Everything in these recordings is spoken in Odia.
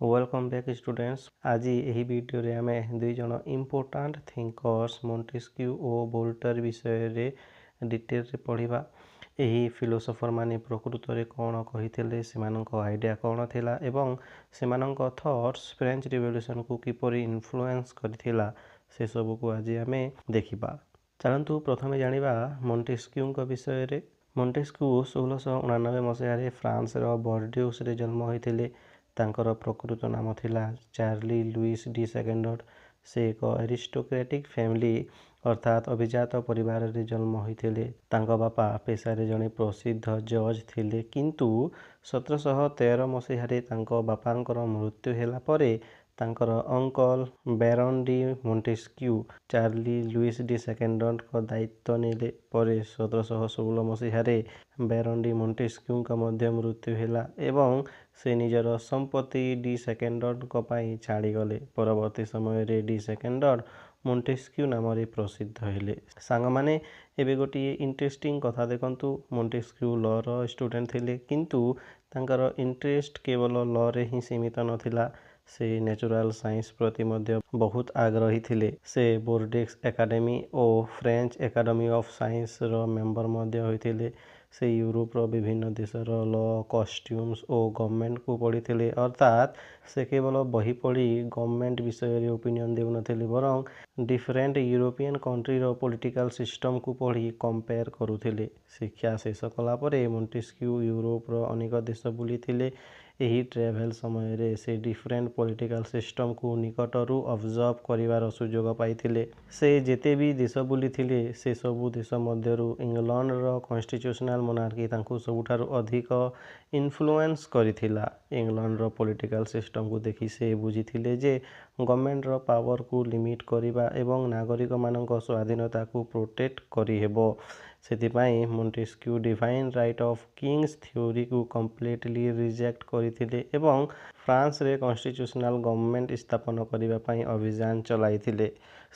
Welcome back students. आज यही वीडियो रे आमे दुई जन इम्पोर्टाट थिंकर्स मोंटेस्क्यू और वोल्टर विषय रे डिटेल रे पढ़िबा। यही फिलोसोफर माने प्रकृत रे कौन कहिथिले, सेमानंक आइडिया कौन थिला एवं सेमानंक थॉट्स फ्रेंच रिवोल्यूशन को किपरि इन्फ्लुएंस करथिला से सब को आज आमे देखिबा। चलंतु प्रथमे जानिबा मोंटेस्क्यू विषय रे। मोंटेस्क्यू 1699 मसीह फ्रांस रो बर्डियोस रे जन्म होइथिले। तांकर प्रकृत नाम थिला चार्ली लुइस डी सेकेंडर। से एक एरिस्टोक्रेटिक फैमिली अर्थात अभिजात परिवार रे जन्म होइथिले। तांका बापा पेशारे जणे प्रसिद्ध जज थिले, किंतु 1713 मसीह तांका बापांकर मृत्यु होला परे तांकर uncle Baron de Montesquieu Charlie Louis de Secondat को दायित्व नेले। परे 1716 मसीह बैरन डी मोंटेस्क्यू का मध्य मृत्यु होला एवं से निजर संपत्ति डी सेकेंडर को पाई छाड़ी गले। परवर्ती समय रे डी सेकेंडर मोंटेस्क्यू नाम रे प्रसिद्ध हेले। सांग माने एबे गोटे इंटरेस्टिंग कथा देखंतु। मोंटेस्क्यू लॉ रो स्टूडेंट थिले, किंतु तांकर इंटरेस्ट केवल लॉ रे ही सीमित नथिला। से नेचुरल साइंस प्रति मध्य बहुत आग्रही थिले। से बोर्डेक्स एकेडमी और फ्रेंच एकेडमी ऑफ साइंस रो मेंबर मध्य होइथिले। से यूरोप रो विभिन्न देशर लॉ, कस्ट्यूम्स और गवर्नमेंट को पढ़ी, अर्थात से केवल बही पढ़ी गवर्नमेंट विषय रे ओपिनियन देउ नथिले, बरं डिफरेंट यूरोपियन कंट्री रो पॉलिटिकल सिस्टम को पढ़ी कंपेयर करुथिले। शिक्षा शेष कला परे मोंटेस्क्यू यूरोप रो अनेक देश बुलीथिले। यही ट्रेवल समय रे से डिफरेंट पॉलिटिकल सिस्टम को निकटरू ऑब्जर्व करिवार सुजोग पाइथिले। से जेते भी देश बुलीथिले से सबु देश मध्यरु इंग्लैंड रो कॉन्स्टिट्यूशनल मोनार्की तांकु सबुठारु अधिक इन्फ्लुएंस करिथिला। इंग्लैंड रो पॉलिटिकल सिस्टम को देखि से बुझिथिले जे गवर्नमेंट रो पावर को लिमिट करिबा एवं नागरिक मानक स्वाधीनता को प्रोटेक्ट करि हेबो। सेतिपाई Montesquieu divine right of kings theory को कंप्लीटली रिजेक्ट करिथिले एवं फ्रांस रे कॉन्स्टिट्यूशनल गवर्नमेंट स्थापन करिबा पई अभियान चलाइथिले।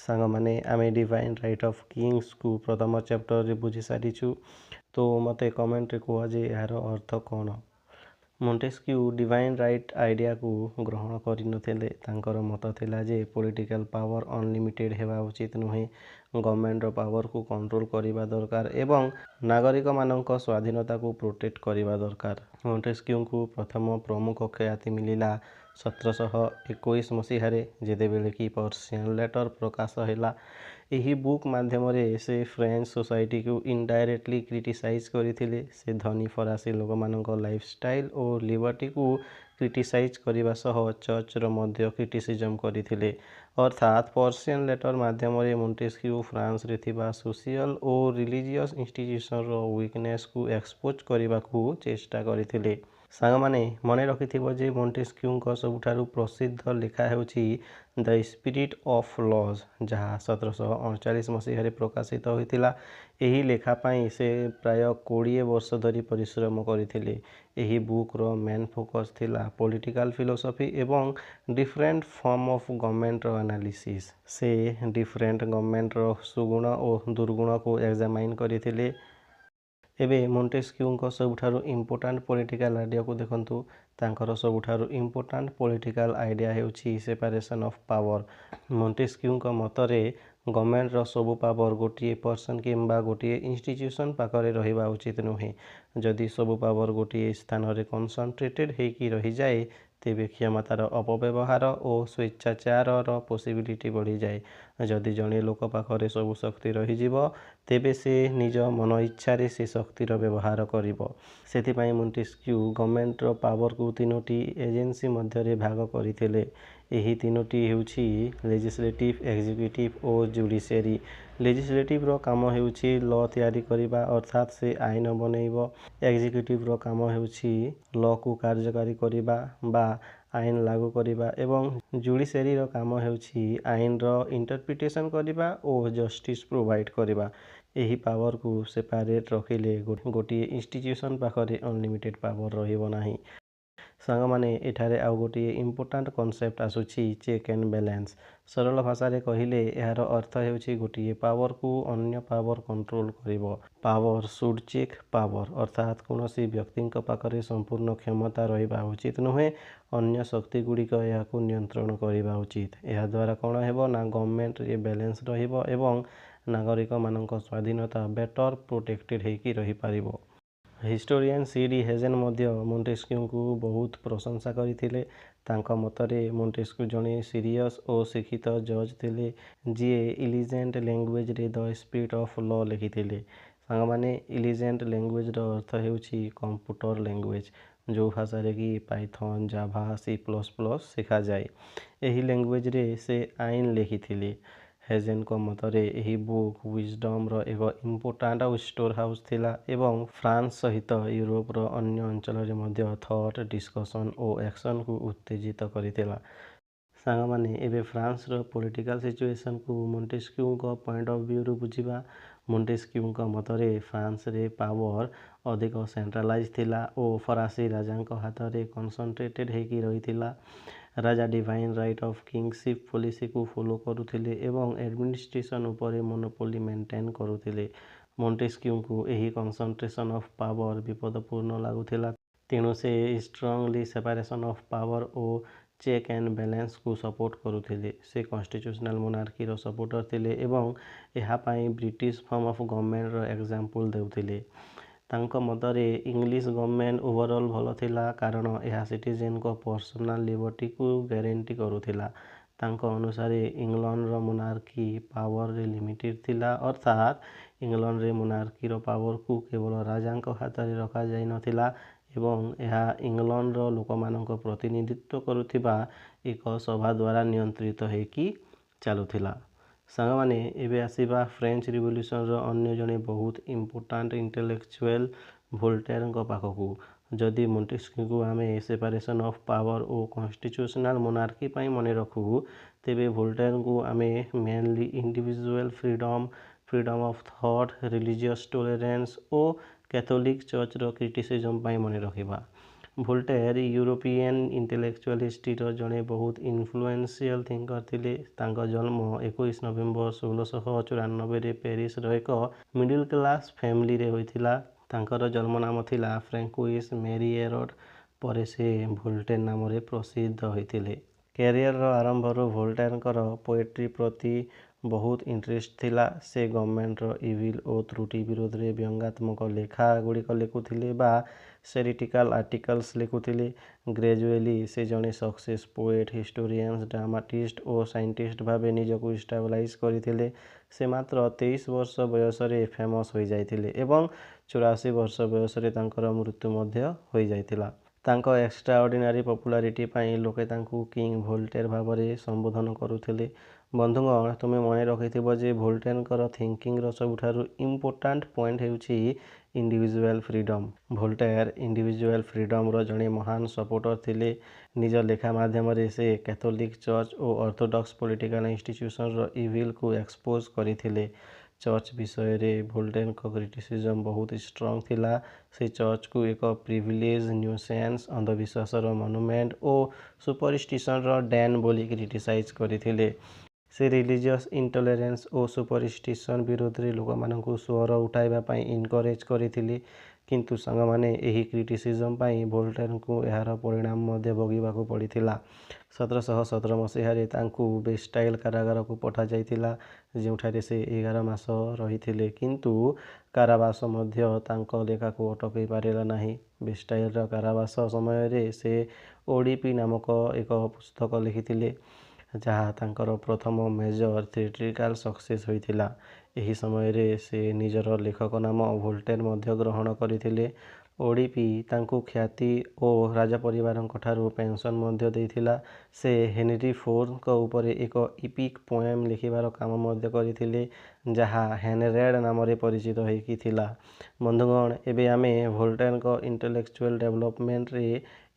सांग माने आमे डिवाइन राइट ऑफ किंग्स को प्रथम चैप्टर रे बुझी सारिछु। तो मते कमेंट रे कह जे यार अर्थ कौन। मोंटेस्क्यू डिवाइन राइट आइडिया को ग्रहण करि नथिले। तांकर मत थिला जे पॉलिटिकल पावर अनलिमिटेड हेबा उचित नुहे। गवर्नमेंट रो पावर को कंट्रोल करिबा दरकार एवं नागरिक मानक स्वाधीनता को प्रोटेक्ट करिबा दरकार। मोंटेस्क्यू को प्रथम प्रमुख ख्याति मिलिला 1721 मसीह जेतेबेले कि पर्शियन लेटर प्रकाश हैला। यही बुक माध्यम से फ्रेंच सोसाइटी को इनडायरेक्टली क्रिटिसाइज करथिले। से धनी फरासी लोक मानक लाइफस्टाइल और लिबर्टी को क्रिटिसाइज करने सह चर्च रो मध्य क्रिटिसिजम करथिले। अर्थात पर्शियन लेटर माध्यम मोंटेस्क्यू फ्रांस रे थिबा सोशल और रिलीजियस इंस्टीट्यूशन रो वीकनेस को एक्सपोज करने को चेष्टा करथिले। सांग माने मने रखिथिबो जे मोंटेस्क्यू को सबुठारु प्रसिद्ध लेखा हेउची द स्पिरिट ऑफ लॉज, जहाँ 1748 मसीह रे प्रकाशित होइतिला। एही लेखा पाई से प्राय 20 वर्ष धरी परिश्रम करथिले। एही बुक रो मेन फोकस थिला पॉलिटिकल फिलोसफी एवं डिफरेंट फॉर्म ऑफ गवर्नमेंट रो एनालिसिस। से डिफरेंट गवर्नमेंट रो सुगुण और दुर्गुण को एग्जामाइन करथिले। एबे मोंटेस्क्यू को सबुठारु इम्पोर्टाट पॉलिटिकल आइडिया को देखंतु। तांकर सबुठारु इम्पोर्टाट पॉलिटिकल आइडिया हेउची सेपरेशन ऑफ पावर। मोंटेस्क्यू को मतरे गवर्नमेंट रो सबु पावर गोटे पर्सन किंबा गोटे इंस्टीट्यूशन पाखरे रहिबा उचित नुहे। जदि सबु पावर गोटे स्थान रे कनसेंट्रेटेड हेकी रही जाए तेबे क्षमतार अपव्यवहार और स्वेच्छाचार पॉसिबिलिटी बढ़ी जाए। जदि जड़े लोक पाखरे सबु शक्ति रही जीवो तेबे से निज मन इच्छा रे से शक्तिर व्यवहार करिवो। सेतिपाई मोंटेस्क्यू गवर्नमेंट रो पावर को तीनोटी एजेंसी मध्य रे भाग करिथिले। एही तीनोटी हेउची लेजिस्लेटिव, एग्जीक्यूटिव और जुडिशियरी। लेजिस्लेटिव रो काम हेउची लॉ तैयारी करिबा, अर्थात से आईन बनैबो। एग्जीक्यूटिव रो काम हेउची लॉ को कार्यकारी करिबा बा आईन लागू करिबा एवं जुडिशियरी रो काम हेउची आईन रो इंटरप्रिटेशन करिबा और जस्टिस प्रोवाइड करिबा। एही पावर को सेपरेट रखिले गोटे इंस्टीट्यूशन पाखरे अनलिमिटेड पावर रहिबो नाही। ସାଙ୍ଗମାନେ ଏଠାରେ ଆଉ ଗୋଟିଏ ଇମ୍ପୋର୍ଟାଣ୍ଟ କନସେପ୍ଟ ଆସୁଛି ଚେକ୍ ଆଣ୍ଡ ବାଲାନ୍ସ। ସରଳ ଭାଷାରେ କହିଲେ ଏହାର ଅର୍ଥ ହେଉଛି ଗୋଟିଏ ପାୱାରକୁ ଅନ୍ୟ ପାୱାର କଣ୍ଟ୍ରୋଲ କରିବ। ପାୱାର ସୁଡ୍ ଚେକ୍ ପାୱାର, ଅର୍ଥାତ୍ କୌଣସି ବ୍ୟକ୍ତିଙ୍କ ପାଖରେ ସମ୍ପୂର୍ଣ୍ଣ କ୍ଷମତା ରହିବା ଉଚିତ ନୁହେଁ। ଅନ୍ୟ ଶକ୍ତିଗୁଡ଼ିକ ଏହାକୁ ନିୟନ୍ତ୍ରଣ କରିବା ଉଚିତ। ଏହାଦ୍ୱାରା କ'ଣ ହେବ ନା ଗଭର୍ଣ୍ଣମେଣ୍ଟରେ ବାଲାନ୍ସ ରହିବ ଏବଂ ନାଗରିକମାନଙ୍କ ସ୍ୱାଧୀନତା ବେଟର ପ୍ରୋଟେକ୍ଟେଡ୍ ହେଇକି ରହିପାରିବ। Historian CD. ହେଜେନ୍ ମଧ୍ୟ ମୋଣ୍ଟେସ୍କ୍ୟୁଙ୍କୁ ବହୁତ ପ୍ରଶଂସା କରିଥିଲେ। ତାଙ୍କ ମତରେ ମୋଣ୍ଟେସ୍କ୍ୟୁ ଜଣେ ସିରିୟସ୍ ଓ ଶିକ୍ଷିତ ଜଜ୍ ଥିଲେ, ଯିଏ ଇଲିଜେଣ୍ଟ ଲାଙ୍ଗୁଏଜରେ ଦ ସ୍ପିରିଟ୍ ଅଫ୍ ଲ ଲେଖିଥିଲେ। ସାଙ୍ଗମାନେ, ଇଲିଜେଣ୍ଟ ଲାଙ୍ଗୁଏଜର ଅର୍ଥ ହେଉଛି କମ୍ପ୍ୟୁଟର ଲାଙ୍ଗୁଏଜ, ଯେଉଁ ଭାଷାରେ କି ପାଇଥନ୍, ଜାଭା, C++ ଶିଖାଯାଏ। ଏହି ଲାଙ୍ଗୁଏଜରେ ସେ ଆଇନ ଲେଖିଥିଲେ। ହେଜେନଙ୍କ ମତରେ ଏହି ବୁକ୍ ୱିଜଡମ୍ର ଏକ ଇମ୍ପୋର୍ଟାଣ୍ଟ ଷ୍ଟୋର ହାଉସ୍ ଥିଲା ଏବଂ ଫ୍ରାନ୍ସ ସହିତ ୟୁରୋପର ଅନ୍ୟ ଅଞ୍ଚଳରେ ମଧ୍ୟ ଥଟ୍, ଡିସ୍କସନ୍ ଓ ଆକ୍ସନକୁ ଉତ୍ତେଜିତ କରିଥିଲା। ସାଙ୍ଗମାନେ, ଏବେ ଫ୍ରାନ୍ସର ପଲିଟିକାଲ ସିଚୁଏସନକୁ ମୋଣ୍ଟେସ୍କ୍ୟୁଙ୍କ ପଏଣ୍ଟ ଅଫ୍ ଭ୍ୟୁରୁ ବୁଝିବା। ମୋଣ୍ଟେସ୍କ୍ୟୁଙ୍କ ମତରେ ଫ୍ରାନ୍ସରେ ପାୱାର ଅଧିକ ସେଣ୍ଟ୍ରାଲାଇଜ୍ ଥିଲା ଓ ଫରାସୀ ରାଜାଙ୍କ ହାତରେ କନସେଣ୍ଟ୍ରେଟେଡ୍ ହେଇକି ରହିଥିଲା। ରାଜା ଡିଭାଇନ୍ ରାଇଟ୍ ଅଫ୍ କିଙ୍ଗସିପ୍ ପଲିସିକୁ ଫଲୋ କରୁଥିଲେ ଏବଂ ଆଡମିନିଷ୍ଟ୍ରେସନ ଉପରେ ମୋନୋପୋଲି ମେଣ୍ଟେନ୍ କରୁଥିଲେ। ମୋଣ୍ଟେସ୍କ୍ୟୁଙ୍କୁ ଏହି କନସେଣ୍ଟ୍ରେସନ୍ ଅଫ୍ ପାୱାର ବିପଦପୂର୍ଣ୍ଣ ଲାଗୁଥିଲା, ତେଣୁ ସେ ଷ୍ଟ୍ରଙ୍ଗଲି ସେପାରେସନ୍ ଅଫ୍ ପାୱାର ଓ ଚେକ୍ ଆଣ୍ଡ ବାଲାନ୍ସକୁ ସପୋର୍ଟ କରୁଥିଲେ। ସେ କନଷ୍ଟିଚ୍ୟୁସନାଲ ମୋନାର୍କିର ସପୋର୍ଟର ଥିଲେ ଏବଂ ଏହା ପାଇଁ ବ୍ରିଟିଶ ଫର୍ମ ଅଫ୍ ଗଭର୍ଣ୍ଣମେଣ୍ଟର ଏକ୍ସାମ୍ପଲ ଦେଉଥିଲେ। ତାଙ୍କ ମତରେ ଇଂଲିଶ ଗଭର୍ଣ୍ଣମେଣ୍ଟ ଓଭରଅଲ୍ ଭଲ ଥିଲା କାରଣ ଏହା ସିଟିଜେନଙ୍କ ପର୍ସନାଲ ଲିବର୍ଟିକୁ ଗ୍ୟାରେଣ୍ଟି କରୁଥିଲା। ତାଙ୍କ ଅନୁସାରେ ଇଂଲଣ୍ଡର ମୋନାର୍କି ପାୱାରରେ ଲିମିଟେଡ୍ ଥିଲା, ଅର୍ଥାତ୍ ଇଂଲଣ୍ଡରେ ମୋନାର୍କିର ପାୱାରକୁ କେବଳ ରାଜାଙ୍କ ହାତରେ ରଖାଯାଇନଥିଲା ଏବଂ ଏହା ଇଂଲଣ୍ଡର ଲୋକମାନଙ୍କ ପ୍ରତିନିଧିତ୍ୱ କରୁଥିବା ଏକ ସଭା ଦ୍ୱାରା ନିୟନ୍ତ୍ରିତ ହେଇକି ଚାଲୁଥିଲା। ସାଙ୍ଗମାନେ, ଏବେ ଆସିବା ଫ୍ରେଞ୍ଚ ରିଭଲ୍ୟୁସନର ଅନ୍ୟ ଜଣେ ବହୁତ ଇମ୍ପୋର୍ଟାଣ୍ଟ ଇଣ୍ଟେଲେକ୍ଚୁଆଲ ଭୋଲ୍ଟେରଙ୍କ ପାଖକୁ। ଯଦି ମୋଣ୍ଟେସ୍କ୍ୟୁଙ୍କୁ ଆମେ ସେପାରେସନ୍ ଅଫ୍ ପାୱାର ଓ କନଷ୍ଟିଚ୍ୟୁସନାଲ ମୋନାର୍କି ପାଇଁ ମନେ ରଖୁ, ତେବେ ଭୋଲ୍ଟେରଙ୍କୁ ଆମେ mainly individual freedom, freedom of thought, religious tolerance ଓ କ୍ୟାଥୋଲିକ୍ ଚର୍ଚ୍ଚର କ୍ରିଟିସିଜମ୍ ପାଇଁ ମନେ ରଖିବା। ଭୋଲ୍ଟେର ୟୁରୋପିଆନ୍ ଇଣ୍ଟେଲେକ୍ଚୁଆଲିଷ୍ଟର ଜଣେ ବହୁତ ଇନଫ୍ଲୁଏନ୍ସିଆଲ ଥିଙ୍କର ଥିଲେ। ତାଙ୍କ ଜନ୍ମ 21 ନଭେମ୍ବର 1694ରେ ପ୍ୟାରିସର ଏକ ମିଡିଲ କ୍ଲାସ ଫ୍ୟାମିଲିରେ ହୋଇଥିଲା। ତାଙ୍କର ଜନ୍ମ ନାମ ଥିଲା ଫ୍ରାଙ୍କୁଇସ୍ ମେରୀ ଏରଟ୍। ପରେ ସେ ଭୋଲ୍ଟେର ନାମରେ ପ୍ରସିଦ୍ଧ ହୋଇଥିଲେ। କ୍ୟାରିୟରର ଆରମ୍ଭରୁ ଭୋଲ୍ଟେରଙ୍କର ପୋଏଟ୍ରି ପ୍ରତି ବହୁତ ଇଣ୍ଟରେଷ୍ଟ ଥିଲା। ସେ ଗଭର୍ଣ୍ଣମେଣ୍ଟର ଇଭିଲ୍ ଓ ତ୍ରୁଟି ବିରୋଧରେ ବ୍ୟଙ୍ଗାତ୍ମକ ଲେଖା ଗୁଡ଼ିକ ଲେଖୁଥିଲେ ବା ସେଟିରିକାଲ ଆର୍ଟିକଲ୍ସ ଲେଖୁଥିଲେ। ଗ୍ରାଜୁଏଲି ସେ ଜଣେ ସକ୍ସେସ୍ ପୋଏଟ୍, ହିଷ୍ଟୋରିଆନ୍, ଡ୍ରାମାଟିଷ୍ଟ ଓ ସାଇଣ୍ଟିଷ୍ଟ ଭାବେ ନିଜକୁ ଇଷ୍ଟାବ୍ଲାଇଜ୍ କରିଥିଲେ। ସେ ମାତ୍ର 23 ବର୍ଷ ବୟସରେ ଫେମସ୍ ହୋଇଯାଇଥିଲେ ଏବଂ 84 ବର୍ଷ ବୟସରେ ତାଙ୍କର ମୃତ୍ୟୁ ମଧ୍ୟ ହୋଇଯାଇଥିଲା। ତାଙ୍କ ଏକ୍ସଟ୍ରାଅର୍ଡିନାରୀ ପପୁଲାରିଟି ପାଇଁ ଲୋକେ ତାଙ୍କୁ କିଙ୍ଗ ଭୋଲ୍ଟେର ଭାବରେ ସମ୍ବୋଧନ କରୁଥିଲେ। ବନ୍ଧୁଗଣ, ତୁମେ ମନେ ରଖିଥିବ ଯେ ଭୋଲ୍ଟେରଙ୍କର ଥିଙ୍କିଂର ସବୁଠାରୁ ଇମ୍ପୋର୍ଟାଣ୍ଟ ପଏଣ୍ଟ ହେଉଛି ଇଣ୍ଡିଭିଜୁଆଲ ଫ୍ରିଡମ୍। ଭୋଲ୍ଟେର ଇଣ୍ଡିଭିଜୁଆଲ ଫ୍ରିଡମ୍ର ଜଣେ ମହାନ ସପୋର୍ଟର ଥିଲେ। ନିଜ ଲେଖା ମାଧ୍ୟମରେ ସେ କ୍ୟାଥୋଲିକ୍ ଚର୍ଚ୍ଚ ଓ ଅର୍ଥୋଡକ୍ସ ପଲିଟିକାଲ ଇନଷ୍ଟିଟ୍ୟୁସନର ଇଭିଲକୁ ଏକ୍ସପୋଜ କରିଥିଲେ। ଚର୍ଚ୍ଚ ବିଷୟରେ ଭୋଲ୍ଟେରଙ୍କ କ୍ରିଟିସିଜମ୍ ବହୁତ ଷ୍ଟ୍ରଙ୍ଗ ଥିଲା। ସେ ଚର୍ଚ୍ଚକୁ ଏକ ପ୍ରିଭିଲେଜ ନ୍ୟୁସେନ୍ସ, ଅନ୍ଧବିଶ୍ୱାସର ମନୁମେଣ୍ଟ ଓ ସୁପରଷ୍ଟିସନର ଡେନ୍ ବୋଲି କ୍ରିଟିସାଇଜ୍ କରିଥିଲେ। ସେ ରିଲିଜିୟସ୍ ଇଣ୍ଟଲେରାନ୍ସ ଓ ସୁପରଷ୍ଟିସନ ବିରୋଧରେ ଲୋକମାନଙ୍କୁ ସ୍ୱର ଉଠାଇବା ପାଇଁ ଇନକରେଜ କରିଥିଲେ। କିନ୍ତୁ ସାଙ୍ଗମାନେ, ଏହି କ୍ରିଟିସିଜମ୍ ପାଇଁ ଭୋଲ୍ଟେରଙ୍କୁ ଏହାର ପରିଣାମ ମଧ୍ୟ ଭୋଗିବାକୁ ପଡ଼ିଥିଲା। 1717 ମସିହାରେ ତାଙ୍କୁ ବେଷ୍ଟାଇଲ୍ କାରାଗାରକୁ ପଠାଯାଇଥିଲା, ଯେଉଁଠାରେ ସେ 11 ମାସ ରହିଥିଲେ। କିନ୍ତୁ କାରାବାସ ମଧ୍ୟ ତାଙ୍କ ଲେଖାକୁ ଅଟକାଇ ପାରିଲା ନାହିଁ। ବେଷ୍ଟାଇଲ୍ର କାରାବାସ ସମୟରେ ସେ ଓଡ଼ିପି ନାମକ ଏକ ପୁସ୍ତକ ଲେଖିଥିଲେ, ଯାହା ତାଙ୍କର ପ୍ରଥମ ମେଜର ଥିଏଟ୍ରିକାଲ ସକ୍ସେସ୍ ହୋଇଥିଲା। ଏହି ସମୟରେ ସେ ନିଜର ଲେଖକ ନାମ ଭୋଲ୍ଟେର ମଧ୍ୟ ଗ୍ରହଣ କରିଥିଲେ। ଓଡ଼ିପି ତାଙ୍କୁ ଖ୍ୟାତି ଓ ରାଜପରିବାରଙ୍କଠାରୁ ପେନସନ୍ ମଧ୍ୟ ଦେଇଥିଲା। ସେ ହେନରୀ ଫୋର୍ଥଙ୍କ ଉପରେ ଏକ ଇପିକ୍ ପୋଏମ୍ ଲେଖିବାର କାମ ମଧ୍ୟ କରିଥିଲେ, ଯାହା ହେନରେଡ୍ ନାମରେ ପରିଚିତ ହେଇକି ଥିଲା। ବନ୍ଧୁଗଣ, ଏବେ ଆମେ ଭୋଲ୍ଟେରଙ୍କ ଇଣ୍ଟେଲେକ୍ଚୁଆଲ ଡେଭଲପମେଣ୍ଟରେ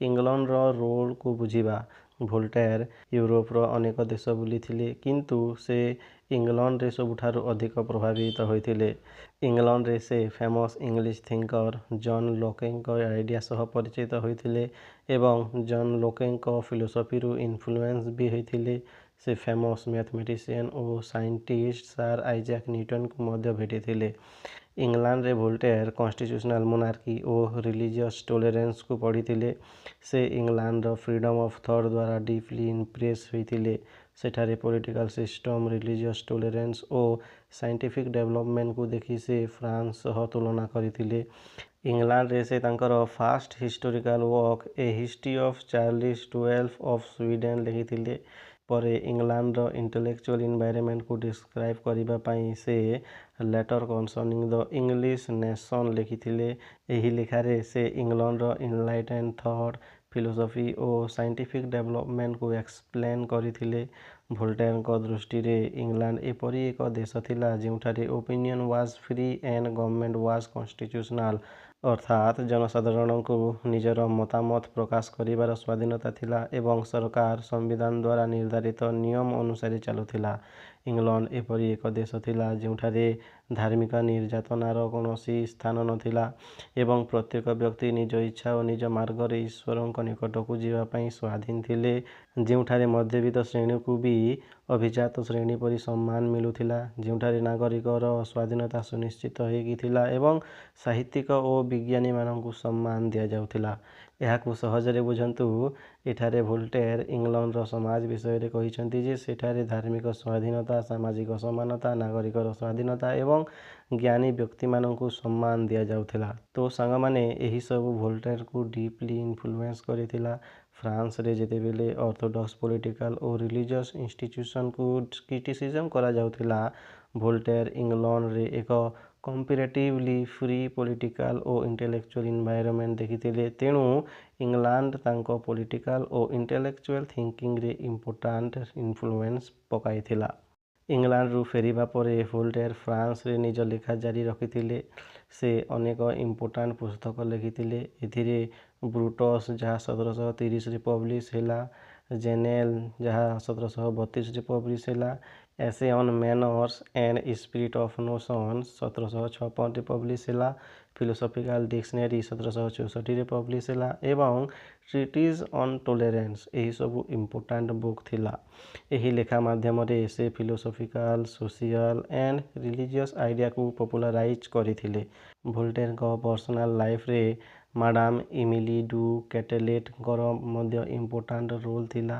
ଇଂଲଣ୍ଡର ରୋଲକୁ ବୁଝିବା। ଭୋଲ୍ଟେର୍ ୟୁରୋପର ଅନେକ ଦେଶ ବୁଲିଥିଲେ, କିନ୍ତୁ ସେ ଇଂଲଣ୍ଡରେ ସବୁଠାରୁ ଅଧିକ ପ୍ରଭାବିତ ହୋଇଥିଲେ। ଇଂଲଣ୍ଡରେ ସେ ଫେମସ୍ ଇଂଲିଶ ଥିଙ୍କର ଜନ୍ ଲୋକେଙ୍କ ଆଇଡ଼ିଆ ସହ ପରିଚିତ ହୋଇଥିଲେ ଏବଂ ଜନ୍ ଲୋକେଙ୍କ ଫିଲୋସଫିରୁ ଇନଫ୍ଲୁଏନ୍ସ ବି ହୋଇଥିଲେ। ସେ ଫେମସ୍ ମ୍ୟାଥମେଟିସିଆନ୍ ଓ ସାଇଣ୍ଟିଷ୍ଟ ସାର୍ ଆଇଜାକ୍ ନ୍ୟୁଟନଙ୍କୁ ମଧ୍ୟ ଭେଟିଥିଲେ। ଇଂଲଣ୍ଡରେ ଭୋଲ୍ଟେର୍ କନଷ୍ଟିଚ୍ୟୁସନାଲ ମୋନାର୍କି ଓ ରିଲିଜିୟସ୍ ଟଲେରାନ୍ସକୁ ପଢ଼ିଥିଲେ। ସେ ଇଂଲଣ୍ଡର ଫ୍ରିଡମ୍ ଅଫ୍ ଥଟ୍ ଦ୍ୱାରା ଡିପଲି ଇମ୍ପ୍ରେସ୍ ହୋଇଥିଲେ। ସେଠାରେ ପଲିଟିକାଲ ସିଷ୍ଟମ୍, ରିଲିଜିୟସ୍ ଟଲେରାନ୍ସ ଓ ସାଇଣ୍ଟିଫିକ୍ ଡେଭଲପମେଣ୍ଟକୁ ଦେଖି ସେ ଫ୍ରାନ୍ସ ସହ ତୁଳନା କରିଥିଲେ। ଇଂଲଣ୍ଡରେ ସେ ତାଙ୍କର first historical work a history of Charles twelve of Sweden ଲେଖିଥିଲେ। ପରେ ଇଂଲଣ୍ଡର ଇଣ୍ଟେଲେକ୍ଚୁଆଲ ଇନଭାଇରନମେଣ୍ଟକୁ ଡିସ୍କ୍ରାଇବ୍ କରିବା ପାଇଁ ସେ ଲେଟର କନସର୍ନିଂ ଦ ଇଂଲିଶ ନେସନ୍ ଲେଖିଥିଲେ। ଏହି ଲେଖାରେ ସେ ଇଂଲଣ୍ଡର ଇନଲାଇଟେଣ୍ଡ ଥଟ୍, ଫିଲୋସଫି ଓ ସାଇଣ୍ଟିଫିକ୍ ଡେଭଲପମେଣ୍ଟକୁ ଏକ୍ସପ୍ଲେନ୍ କରିଥିଲେ। ଭୋଲ୍ଟେରଙ୍କ ଦୃଷ୍ଟିରେ ଇଂଲଣ୍ଡ ଏପରି ଏକ ଦେଶ ଥିଲା ଯେଉଁଠାରେ opinion was free and government was constitutional, ଅର୍ଥାତ୍ ଜନସାଧାରଣଙ୍କୁ ନିଜର ମତାମତ ପ୍ରକାଶ କରିବାର ସ୍ୱାଧୀନତା ଥିଲା ଏବଂ ସରକାର ସମ୍ବିଧାନ ଦ୍ୱାରା ନିର୍ଦ୍ଧାରିତ ନିୟମ ଅନୁସାରେ ଚାଲୁଥିଲା। ଇଂଲଣ୍ଡ ଏପରି ଏକ ଦେଶ ଥିଲା ଯେଉଁଠାରେ ଧାର୍ମିକ ନିର୍ଯାତନାର କୌଣସି ସ୍ଥାନ ନଥିଲା ଏବଂ ପ୍ରତ୍ୟେକ ବ୍ୟକ୍ତି ନିଜ ଇଚ୍ଛା ଓ ନିଜ ମାର୍ଗରେ ଈଶ୍ୱରଙ୍କ ନିକଟକୁ ଯିବା ପାଇଁ ସ୍ୱାଧୀନ ଥିଲେ, ଯେଉଁଠାରେ ମଧ୍ୟବିତ୍ତ ଶ୍ରେଣୀକୁ ବି ଅଭିଜାତ ଶ୍ରେଣୀ ପରି ସମ୍ମାନ ମିଳୁଥିଲା, ଯେଉଁଠାରେ ନାଗରିକର ସ୍ୱାଧୀନତା ସୁନିଶ୍ଚିତ ହୋଇକି ଥିଲା ଏବଂ ସାହିତ୍ୟିକ ଓ ବିଜ୍ଞାନୀମାନଙ୍କୁ ସମ୍ମାନ ଦିଆଯାଉଥିଲା। ଏହାକୁ ସହଜରେ ବୁଝନ୍ତୁ। ଏଠାରେ ଭୋଲ୍ଟେର୍ ଇଂଲଣ୍ଡର ସମାଜ ବିଷୟରେ କହିଛନ୍ତି ଯେ ସେଠାରେ ଧାର୍ମିକ ସ୍ୱାଧୀନତା, ସାମାଜିକ ସମାନତା, ନାଗରିକର ସ୍ୱାଧୀନତା ଏବଂ ଜ୍ଞାନୀ ବ୍ୟକ୍ତିମାନଙ୍କୁ ସମ୍ମାନ ଦିଆଯାଉଥିଲା। ତ ସାଙ୍ଗମାନେ, ଏହିସବୁ ଭୋଲ୍ଟେର୍ଙ୍କୁ ଡିପଲି ଇନଫ୍ଲୁଏନ୍ସ କରିଥିଲା। ଫ୍ରାନ୍ସରେ ଯେତେବେଳେ ଅର୍ଥୋଡକ୍ସ ପଲିଟିକାଲ ଓ ରିଲିଜିୟସ୍ ଇନଷ୍ଟିଚ୍ୟୁସନକୁ କ୍ରିଟିସିଜମ୍ କରାଯାଉଥିଲା, ଭୋଲ୍ଟେର୍ ଇଂଲଣ୍ଡରେ ଏକ କମ୍ପାରେଟିଭଲି ଫ୍ରି ପଲିଟିକାଲ ଓ ଇଣ୍ଟେଲେକ୍ଚୁଆଲ ଇନଭାଇରନମେଣ୍ଟ ଦେଖିଥିଲେ। ତେଣୁ ଇଂଲଣ୍ଡ ତାଙ୍କ ପଲିଟିକାଲ ଓ ଇଣ୍ଟେଲେକ୍ଚୁଆଲ ଥିଙ୍କିଂରେ ଇମ୍ପୋର୍ଟାଣ୍ଟ ଇନଫ୍ଲୁଏନ୍ସ ପକାଇଥିଲା। ଇଂଲଣ୍ଡରୁ ଫେରିବା ପରେ ଭୋଲ୍ଟେର୍ ଫ୍ରାନ୍ସରେ ନିଜ ଲେଖା ଜାରି ରଖିଥିଲେ। ସେ ଅନେକ ଇମ୍ପୋର୍ଟାଣ୍ଟ ପୁସ୍ତକ ଲେଖିଥିଲେ। ଏଥିରେ ବ୍ରୁଟସ୍, ଯାହା 1730ରେ ପବ୍ଲିଶ ହେଲା, ଜେନେଲ୍, ଯାହା 1732ରେ ପବ୍ଲିଶ ହେଲା, essay on manners and spirit of nations 1756ରେ ପବ୍ଲିଶ ହେଲା, ଫିଲୋସଫିକାଲ ଡିକ୍ସନାରୀ 1764ରେ ପବ୍ଲିଶ ହେଲା ଏବଂ ଟ୍ରିଟିଜ୍ ଅନ୍ ଟଲେରାନ୍ସ ଏହିସବୁ ଇମ୍ପୋର୍ଟାଣ୍ଟ ବୁକ୍ ଥିଲା। ଏହି ଲେଖା ମାଧ୍ୟମରେ ସେ ଫିଲୋସଫିକାଲ, ସୋସିଆଲ ଏଣ୍ଡ ରିଲିଜିୟସ୍ ଆଇଡ଼ିଆକୁ ପପୁଲାରାଇଜ୍ କରିଥିଲେ। ଭୋଲ୍ଟେର୍ଙ୍କ ପର୍ସନାଲ ଲାଇଫରେ ମାଡାମ ଇମିଲି ଡୁ କ୍ୟାଟେଲେଟ୍ଙ୍କର ମଧ୍ୟ ଇମ୍ପୋର୍ଟାଣ୍ଟ ରୋଲ୍ ଥିଲା।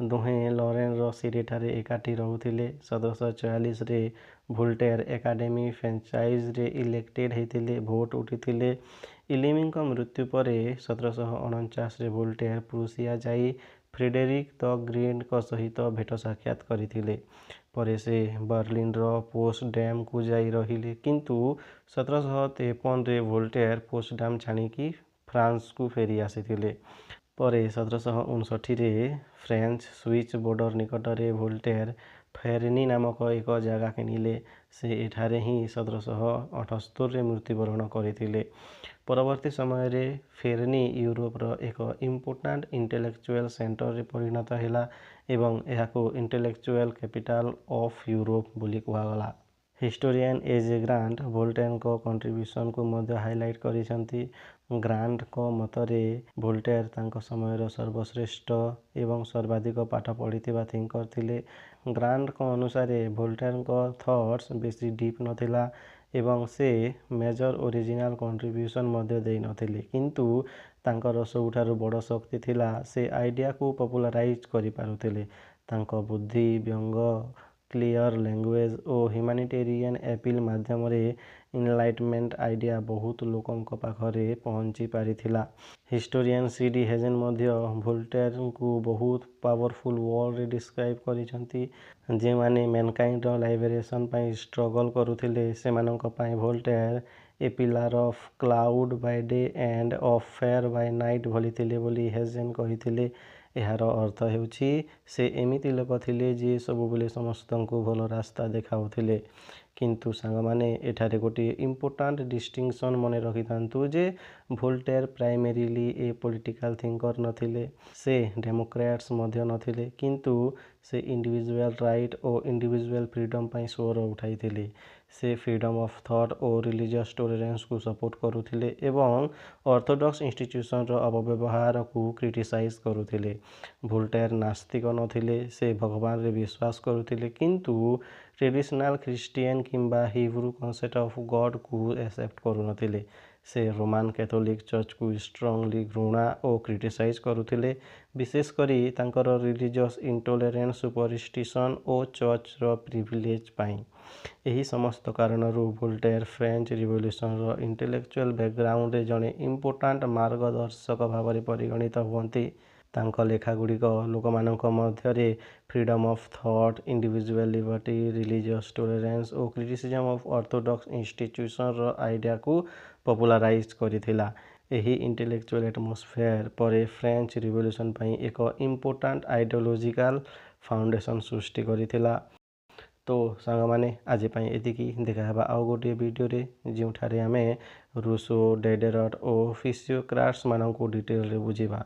ଦୁହେଁ ଲରେନ୍ର ସିରେଠାରେ ଏକାଠି ରହୁଥିଲେ। 1744ରେ ଭୋଲ୍ଟେର୍ ଏକାଡେମୀ ଫ୍ରାଞ୍ଚାଇଜ୍ରେ ଇଲେକ୍ଟେଡ୍ ହୋଇଥିଲେ, ଭୋଟ ଉଠିଥିଲେ। ଇଲିମିଙ୍କ ମୃତ୍ୟୁ ପରେ 1749ରେ ଭୋଲ୍ଟେର୍ ପ୍ରୁସିଆ ଯାଇ ଫ୍ରେଡେରିକ୍ ଦ ଗ୍ରେଟ୍ଙ୍କ ସହିତ ଭେଟ ସାକ୍ଷାତ କରିଥିଲେ। ପରେ ସେ ବର୍ଲିନର ପୋଟ୍ସଡାମ୍କୁ ଯାଇ ରହିଲେ, କିନ୍ତୁ 1753ରେ ଭୋଲ୍ଟେର୍ ପୋଟ୍ସଡାମ୍ ଛାଡ଼ିକି ଫ୍ରାନ୍ସକୁ ଫେରି ଆସିଥିଲେ। ପରେ 1759ରେ ଫ୍ରେଞ୍ଚ ସୁଇସ୍ ବୋର୍ଡର ନିକଟରେ ଭୋଲ୍ଟେର୍ ଫେର୍ନି ନାମକ ଏକ ଜାଗା କିଣିଲେ। ସେ ଏଠାରେ ହିଁ 1778ରେ ମୃତ୍ୟୁବରଣ କରିଥିଲେ। ପରବର୍ତ୍ତୀ ସମୟରେ ଫେର୍ନି ୟୁରୋପର ଏକ ଇମ୍ପୋର୍ଟାଣ୍ଟ ଇଣ୍ଟେଲେକ୍ଚୁଆଲ ସେଣ୍ଟରରେ ପରିଣତ ହେଲା ଏବଂ ଏହାକୁ ଇଣ୍ଟେଲେକ୍ଚୁଆଲ କ୍ୟାପିଟାଲ ଅଫ୍ ୟୁରୋପ ବୋଲି କୁହାଗଲା। ହିଷ୍ଟୋରିଆନ୍ ଏଜେ ଗ୍ରାଣ୍ଟ ଭୋଲ୍ଟେର୍ଙ୍କ କଣ୍ଟ୍ରିବ୍ୟୁସନକୁ ମଧ୍ୟ ହାଇଲାଇଟ୍ କରିଛନ୍ତି। ଗ୍ରାଣ୍ଟଙ୍କ ମତରେ ଭୋଲ୍ଟେର୍ ତାଙ୍କ ସମୟର ସର୍ବଶ୍ରେଷ୍ଠ ଏବଂ ସର୍ବାଧିକ ପାଠ ପଢ଼ିଥିବା ଥିଙ୍କର ଥିଲେ। ଗ୍ରାଣ୍ଟଙ୍କ ଅନୁସାରେ ଭୋଲ୍ଟେର୍ଙ୍କ ଥଟ୍ସ ବେଶୀ ଡିପ୍ ନଥିଲା ଏବଂ ସେ ମେଜର ଓରିଜିନାଲ କଣ୍ଟ୍ରିବ୍ୟୁସନ ମଧ୍ୟ ଦେଇନଥିଲେ, କିନ୍ତୁ ତାଙ୍କର ସବୁଠାରୁ ବଡ଼ ଶକ୍ତି ଥିଲା ସେ ଆଇଡ଼ିଆକୁ ପପୁଲାରାଇଜ୍ କରିପାରୁଥିଲେ। ତାଙ୍କ ବୁଦ୍ଧି, ବ୍ୟଙ୍ଗ, କ୍ଲିୟର ଲାଙ୍ଗୁଏଜ୍ ଓ ହ୍ୟୁମାନିଟେରିଆନ ଆପିଲ୍ ମାଧ୍ୟମରେ ଇନଲାଇଟମେଣ୍ଟ ଆଇଡ଼ିଆ ବହୁତ ଲୋକଙ୍କ ପାଖରେ ପହଞ୍ଚି ପାରିଥିଲା। Historian CD. ହେଜେନ୍ ମଧ୍ୟ ଭୋଲ୍ଟେର୍ଙ୍କୁ ବହୁତ ପାୱାରଫୁଲ ୱାର୍ଡରେ ଡିସ୍କ୍ରାଇବ୍ କରିଛନ୍ତି। ଯେଉଁମାନେ ମ୍ୟାନକାଇଣ୍ଡର ଲାଇବେରେସନ୍ ପାଇଁ ଷ୍ଟ୍ରଗଲ୍ କରୁଥିଲେ, ସେମାନଙ୍କ ପାଇଁ Voltaire a pillar of cloud by day and of fire by night ଭଳି ଥିଲେ ବୋଲି ହେଜେନ୍ କହିଥିଲେ। ଏହାର ଅର୍ଥ ହେଉଛି ସେ ଏମିତି ଲୋକ ଥିଲେ ଯିଏ ସବୁବେଳେ ସମସ୍ତଙ୍କୁ ଭଲ ରାସ୍ତା ଦେଖାଉଥିଲେ, କିନ୍ତୁ ସାଙ୍ଗମାନେ ଏଠାରେ ଗୋଟିଏ ଇମ୍ପୋର୍ଟାଣ୍ଟ ଡିଷ୍ଟିଂସନ୍ ମନେ ରଖିଥାନ୍ତୁ ଯେ ଭୋଲ୍ଟେର୍ ପ୍ରାଇମେରିଲି ଏ ପଲିଟିକାଲ୍ ଥିଙ୍କର ନଥିଲେ, ସେ ଡେମୋକ୍ରାଟ୍ସ ମଧ୍ୟ ନଥିଲେ, କିନ୍ତୁ ସେ ଇଣ୍ଡିଭିଜୁଆଲ୍ ରାଇଟ୍ ଓ ଇଣ୍ଡିଭିଜୁଆଲ୍ ଫ୍ରିଡ଼ମ୍ ପାଇଁ ସ୍ୱର ଉଠାଇଥିଲେ। ସେ ଫ୍ରିଡ଼ମ୍ ଅଫ୍ ଥଟ୍ ଓ ରିଲିଜିୟସ୍ ଟଲେରାନ୍ସକୁ ସପୋର୍ଟ କରୁଥିଲେ ଏବଂ ଅର୍ଥୋଡକ୍ସ ଇନଷ୍ଟିଚ୍ୟୁସନର ଅପବ୍ୟବହାରକୁ କ୍ରିଟିସାଇଜ୍ କରୁଥିଲେ। ଭୋଲ୍ଟେର୍ ନାସ୍ତିକ ନଥିଲେ, ସେ ଭଗବାନରେ ବିଶ୍ୱାସ କରୁଥିଲେ, କିନ୍ତୁ ଟ୍ରେଡିସନାଲ୍ ଖ୍ରୀଷ୍ଟିଆନ କିମ୍ବା ହିବ୍ରୁ କନସେପ୍ଟ ଅଫ୍ ଗଡ୍କୁ ଆକ୍ସେପ୍ଟ କରୁନଥିଲେ। ସେ ରୋମାନ୍ କ୍ୟାଥୋଲିକ୍ ଚର୍ଚ୍ଚକୁ ଷ୍ଟ୍ରଙ୍ଗଲି ଘୃଣା ଓ କ୍ରିଟିସାଇଜ୍ କରୁଥିଲେ, ବିଶେଷ କରି ତାଙ୍କର ରିଲିଜିୟସ୍ ଇଣ୍ଟଲେରାନ୍ସ, ସୁପରଷ୍ଟିସନ୍ ଓ ଚର୍ଚ୍ଚର ପ୍ରିଭିଲେଜ୍ ପାଇଁ। ଏହି ସମସ୍ତ କାରଣରୁ ଭୋଲ୍ଟେର୍ ଫ୍ରେଞ୍ଚ ରିଭଲ୍ୟୁସନର ଇଣ୍ଟେଲେକ୍ଚୁଆଲ୍ ବ୍ୟାକଗ୍ରାଉଣ୍ଡରେ ଜଣେ ଇମ୍ପୋର୍ଟାଣ୍ଟ ମାର୍ଗଦର୍ଶକ ଭାବରେ ପରିଗଣିତ ହୁଅନ୍ତି। ତାଙ୍କ ଲେଖାଗୁଡ଼ିକ ଲୋକମାନଙ୍କ ମଧ୍ୟରେ freedom of thought, individual liberty, religious tolerance ଓ କ୍ରିଟିସିଜମ୍ ଅଫ୍ ଅର୍ଥୋଡକ୍ସ ଇନଷ୍ଟିଚ୍ୟୁସନର ଆଇଡିଆକୁ ପପୁଲାରାଇଜ୍ କରିଥିଲା। ଏହି ଇଣ୍ଟେଲେକ୍ଚୁଆଲ୍ ଆଟମସ୍ଫିୟର ପରେ ଫ୍ରେଞ୍ଚ ରିଭଲ୍ୟୁସନ୍ ପାଇଁ ଏକ ଇମ୍ପୋର୍ଟାଣ୍ଟ ଆଇଡିଓଲୋଜିକାଲ୍ ଫାଉଣ୍ଡେସନ୍ ସୃଷ୍ଟି କରିଥିଲା। ତ ସାଙ୍ଗମାନେ ଆଜି ପାଇଁ ଏତିକି। ଦେଖା ହେବା ଆଉ ଗୋଟିଏ ଭିଡ଼ିଓରେ, ଯେଉଁଠାରେ ଆମେ ରୁସୋ, ଡିଡେରଟ୍ ଓ ଫିସିଓକ୍ରାଟ୍ସମାନଙ୍କୁ ଡିଟେଲରେ ବୁଝିବା।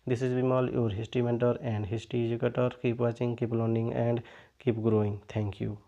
This is Bimal, your history mentor and history educator. Keep watching, keep learning and keep growing. Thank you.